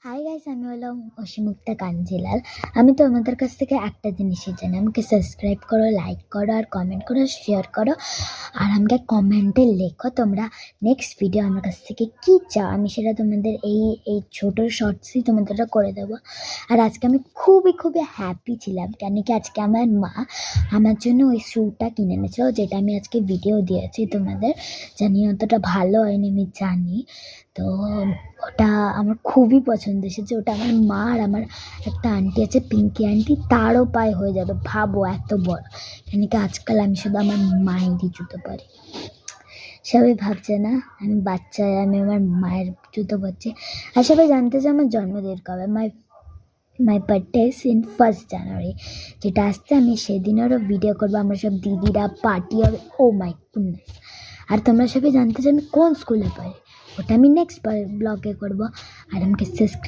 Hi guys, আমি হলাম অসীমুক্তা কাঞ্জিলাল। আমি তোমাদের কাছ থেকে একটা জিনিসই জানি, আমাকে সাবস্ক্রাইব করো, লাইক করো, আর কমেন্ট করো, শেয়ার করো। আর আমাকে কমেন্টে লেখো তোমরা নেক্সট ভিডিও আমার কাছ থেকে কী চাও, আমি সেটা তোমাদের এই এই ছোটো শর্টসই তোমাদের করে দেবো। আর আজকে আমি খুবই খুবই হ্যাপি ছিলাম, কেন কি আজকে আমার মা আমার জন্য ওই শ্যুটা কিনে এনেছিল, যেটা আমি আজকে ভিডিও দিয়েছি তোমাদের। জানি অতটা ভালো হয়নি, আমি জানি। তো ওটা আমার খুবই পছন্দ এসেছে। ওটা আমার মা আর আমার একটা আন্টি আছে, পিঙ্কি আন্টি, তারও পায়ে হয়ে যাবে, ভাবো এত বড়। কেন কি আজকাল আমি শুধু আমার মায়েরই জুতো পরি। সবাই ভাবছে না আমি বাচ্চা, আমি আমার মায়ের জুতো পরছি। আর সবাই জানতে চাই আমার জন্মদিন কবে। My birthday is in 1st জানুয়ারি, যেটা আসছে। আমি সেদিনেরও ভিডিও করবো, আমরা সব দিদিরা পার্টি হবে। ও মাই গুডনেস। আর তোমরা সবাই জানতে চাই আমি কোন স্কুলে পড়ি, ওটা আমি নেক্সট ব্লগে করবো। আর আমাকে সাবস্ক্রাইব